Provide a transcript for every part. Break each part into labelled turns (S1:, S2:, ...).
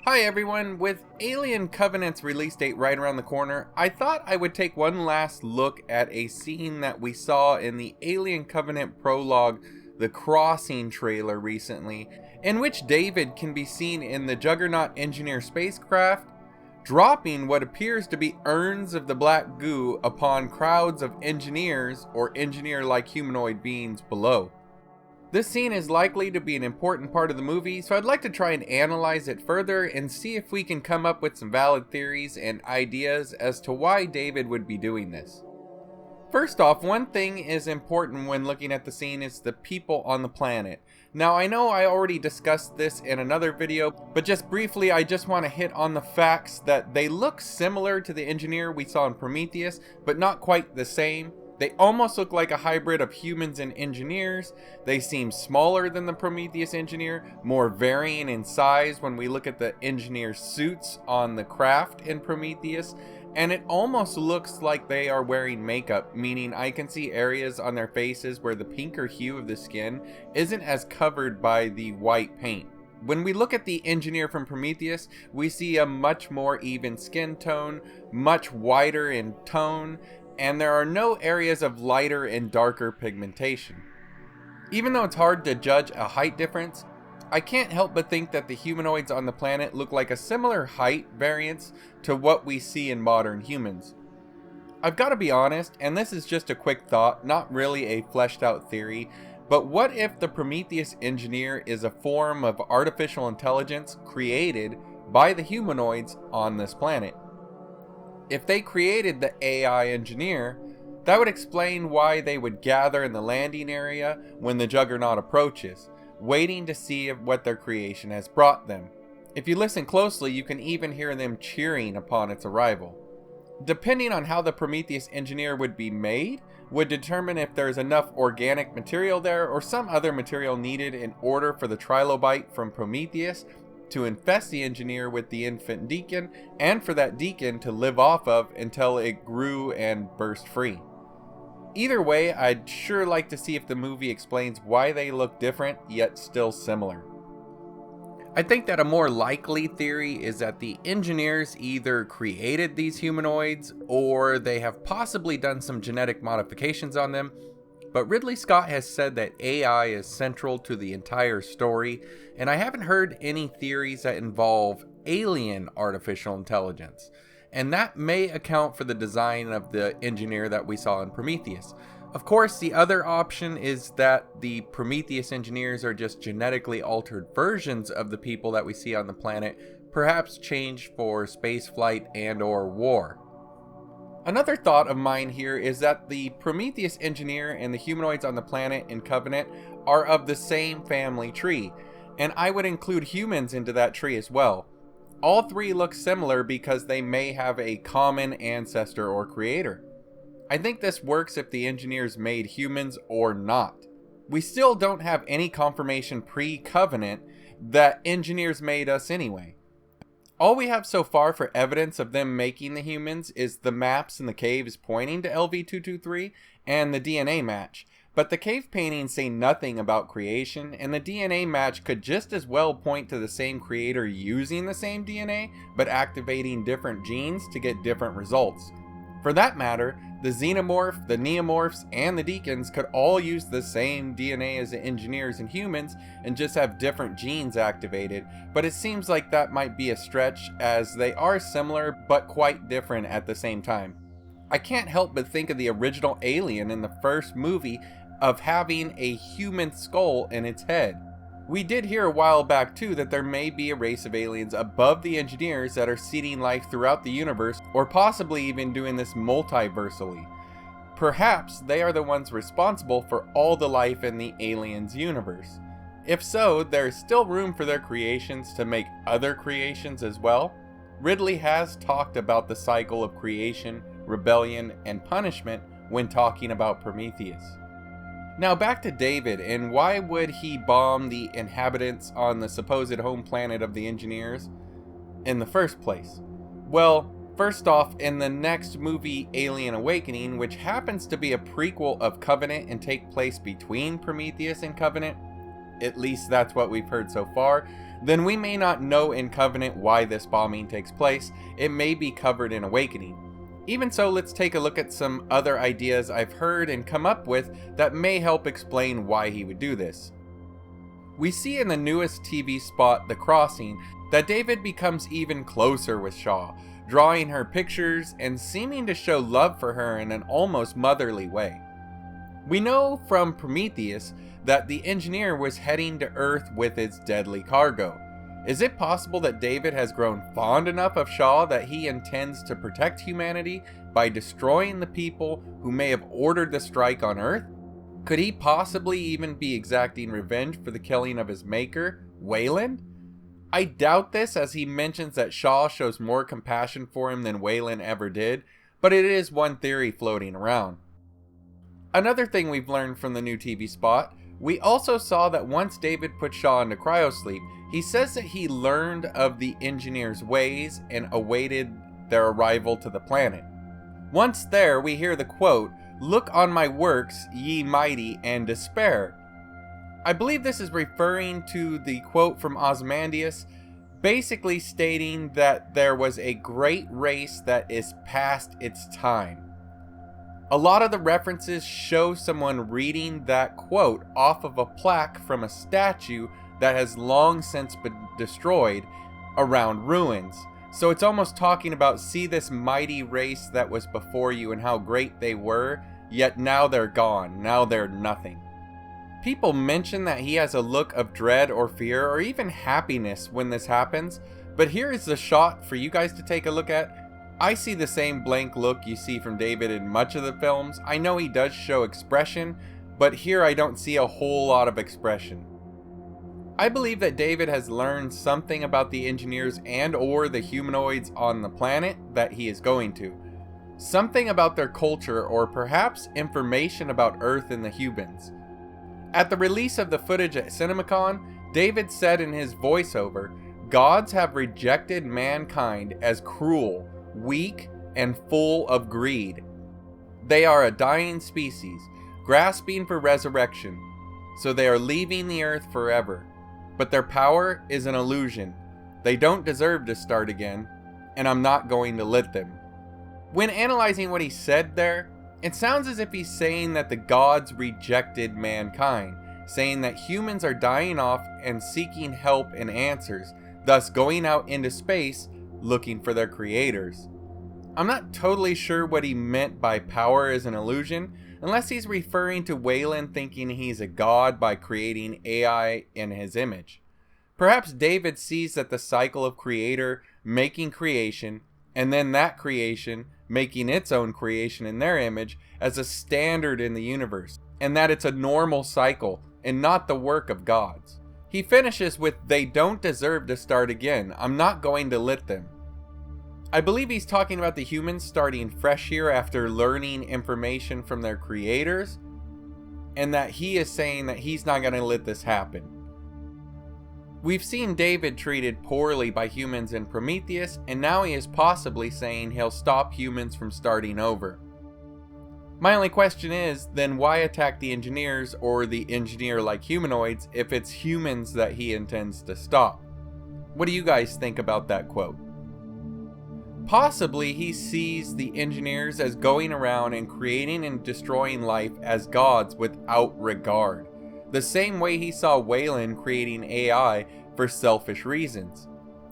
S1: Hi everyone, with Alien Covenant's release date right around the corner, I thought I would take one last look at a scene that we saw in the Alien Covenant prologue, The Crossing trailer recently, in which David can be seen in the Juggernaut engineer spacecraft, dropping what appears to be urns of the black goo upon crowds of engineers or engineer-like humanoid beings below. This scene is likely to be an important part of the movie, so I'd like to try and analyze it further and see if we can come up with some valid theories and ideas as to why David would be doing this. First off, one thing is important when looking at the scene is the people on the planet. Now I know I already discussed this in another video, but just briefly I just want to hit on the facts that they look similar to the engineer we saw in Prometheus, but not quite the same. They almost look like a hybrid of humans and engineers. They seem smaller than the Prometheus engineer, more varying in size when we look at the engineer's suits on the craft in Prometheus, and it almost looks like they are wearing makeup, meaning I can see areas on their faces where the pinker hue of the skin isn't as covered by the white paint. When we look at the engineer from Prometheus, we see a much more even skin tone, much whiter in tone, and there are no areas of lighter and darker pigmentation. Even though it's hard to judge a height difference, I can't help but think that the humanoids on the planet look like a similar height variance to what we see in modern humans. I've got to be honest, and this is just a quick thought, not really a fleshed out theory, but what if the Prometheus engineer is a form of artificial intelligence created by the humanoids on this planet? If they created the AI engineer, that would explain why they would gather in the landing area when the Juggernaut approaches, waiting to see what their creation has brought them. If you listen closely, you can even hear them cheering upon its arrival. Depending on how the Prometheus engineer would be made, would determine if there is enough organic material there or some other material needed in order for the trilobite from Prometheus to infest the engineer with the infant deacon, and for that deacon to live off of until it grew and burst free. Either way, I'd sure like to see if the movie explains why they look different, yet still similar. I think that a more likely theory is that the engineers either created these humanoids, or they have possibly done some genetic modifications on them, but Ridley Scott has said that AI is central to the entire story, and I haven't heard any theories that involve alien artificial intelligence, and that may account for the design of the engineer that we saw in Prometheus. Of course, the other option is that the Prometheus engineers are just genetically altered versions of the people that we see on the planet, perhaps changed for spaceflight and/or war. Another thought of mine here is that the Prometheus engineer and the humanoids on the planet in Covenant are of the same family tree, and I would include humans into that tree as well. All three look similar because they may have a common ancestor or creator. I think this works if the engineers made humans or not. We still don't have any confirmation pre-Covenant that engineers made us anyway. All we have so far for evidence of them making the humans is the maps in the caves pointing to LV-223 and the DNA match, but the cave paintings say nothing about creation, and the DNA match could just as well point to the same creator using the same DNA, but activating different genes to get different results. For that matter, the xenomorph, the neomorphs, and the deacons could all use the same DNA as the engineers and humans and just have different genes activated, but it seems like that might be a stretch as they are similar but quite different at the same time. I can't help but think of the original Alien in the first movie of having a human skull in its head. We did hear a while back too that there may be a race of aliens above the engineers that are seeding life throughout the universe, or possibly even doing this multiversally. Perhaps they are the ones responsible for all the life in the aliens universe. If so, there is still room for their creations to make other creations as well. Ridley has talked about the cycle of creation, rebellion, and punishment when talking about Prometheus. Now back to David, and why would he bomb the inhabitants on the supposed home planet of the engineers in the first place? Well, first off, in the next movie, Alien Awakening, which happens to be a prequel of Covenant and take place between Prometheus and Covenant, at least that's what we've heard so far, then we may not know in Covenant why this bombing takes place. It may be covered in Awakening. Even so, let's take a look at some other ideas I've heard and come up with that may help explain why he would do this. We see in the newest TV spot, The Crossing, that David becomes even closer with Shaw, drawing her pictures and seeming to show love for her in an almost motherly way. We know from Prometheus that the engineer was heading to Earth with its deadly cargo. Is it possible that David has grown fond enough of Shaw that he intends to protect humanity by destroying the people who may have ordered the strike on Earth? Could he possibly even be exacting revenge for the killing of his maker, Wayland? I doubt this, as he mentions that Shaw shows more compassion for him than Wayland ever did, but it is one theory floating around. Another thing we've learned from the new TV spot, we also saw that once David put Shaw into cryosleep, he says that he learned of the engineers' ways and awaited their arrival to the planet. Once there, we hear the quote, "Look on my works, ye mighty, and despair." I believe this is referring to the quote from Ozymandias, basically stating that there was a great race that is past its time. A lot of the references show someone reading that quote off of a plaque from a statue that has long since been destroyed around ruins. So it's almost talking about, see this mighty race that was before you and how great they were, yet now they're gone, now they're nothing. People mention that he has a look of dread or fear or even happiness when this happens, but here is the shot for you guys to take a look at. I see the same blank look you see from David in much of the films. I know he does show expression, but here I don't see a whole lot of expression. I believe that David has learned something about the engineers and or the humanoids on the planet that he is going to. Something about their culture, or perhaps information about Earth and the humans. At the release of the footage at CinemaCon, David said in his voiceover, "Gods have rejected mankind as cruel, weak, and full of greed. They are a dying species, grasping for resurrection, so they are leaving the earth forever. But their power is an illusion. They don't deserve to start again, and I'm not going to let them." When analyzing what he said there, it sounds as if he's saying that the gods rejected mankind, saying that humans are dying off and seeking help and answers, thus going out into space looking for their creators. I'm not totally sure what he meant by power is an illusion, unless he's referring to Wayland thinking he's a god by creating AI in his image. Perhaps David sees that the cycle of creator making creation, and then that creation making its own creation in their image as a standard in the universe, and that it's a normal cycle and not the work of gods. He finishes with, "They don't deserve to start again. I'm not going to let them." I believe he's talking about the humans starting fresh here after learning information from their creators, and that he is saying that he's not going to let this happen. We've seen David treated poorly by humans in Prometheus, and now he is possibly saying he'll stop humans from starting over. My only question is, then why attack the engineers or the engineer-like humanoids if it's humans that he intends to stop? What do you guys think about that quote? Possibly he sees the engineers as going around and creating and destroying life as gods without regard, the same way he saw Wayland creating AI for selfish reasons.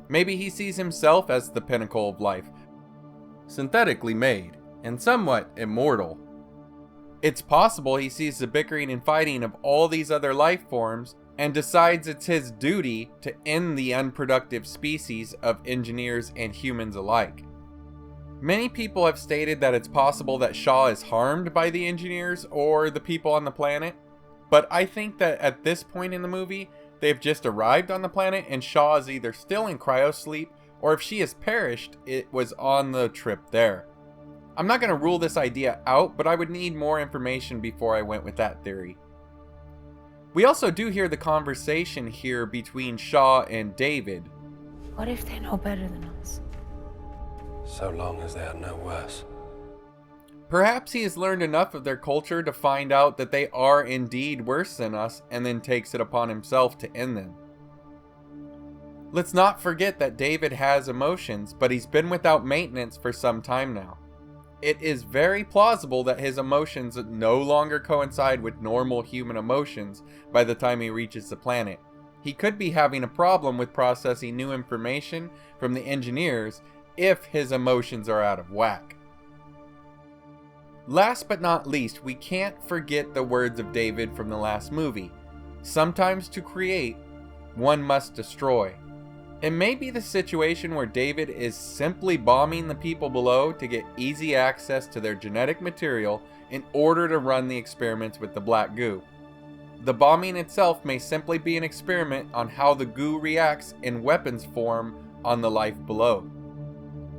S1: Maybe he sees himself as the pinnacle of life, synthetically made, and somewhat immortal. It's possible he sees the bickering and fighting of all these other life forms and decides it's his duty to end the unproductive species of engineers and humans alike. Many people have stated that it's possible that Shaw is harmed by the engineers or the people on the planet, but I think that at this point in the movie, they've just arrived on the planet and Shaw is either still in cryosleep, or if she has perished, it was on the trip there. I'm not going to rule this idea out, but I would need more information before I went with that theory. We also do hear the conversation here between Shaw and David.
S2: What if they know better than us?
S3: So long as they are no worse.
S1: Perhaps he has learned enough of their culture to find out that they are indeed worse than us and then takes it upon himself to end them. Let's not forget that David has emotions, but he's been without maintenance for some time now. It is very plausible that his emotions no longer coincide with normal human emotions by the time he reaches the planet. He could be having a problem with processing new information from the engineers if his emotions are out of whack. Last but not least, we can't forget the words of David from the last movie. Sometimes to create, one must destroy. It may be the situation where David is simply bombing the people below to get easy access to their genetic material in order to run the experiments with the black goo. The bombing itself may simply be an experiment on how the goo reacts in weapons form on the life below.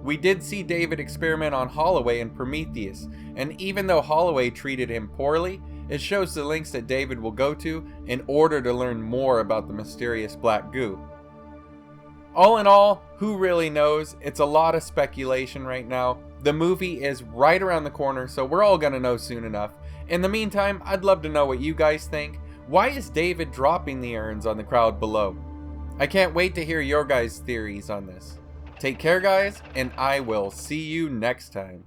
S1: We did see David experiment on Holloway and Prometheus, and even though Holloway treated him poorly, it shows the lengths that David will go to in order to learn more about the mysterious black goo. All in all, who really knows? It's a lot of speculation right now. The movie is right around the corner, so we're all gonna know soon enough. In the meantime, I'd love to know what you guys think. Why is David dropping the urns on the crowd below? I can't wait to hear your guys' theories on this. Take care, guys, and I will see you next time.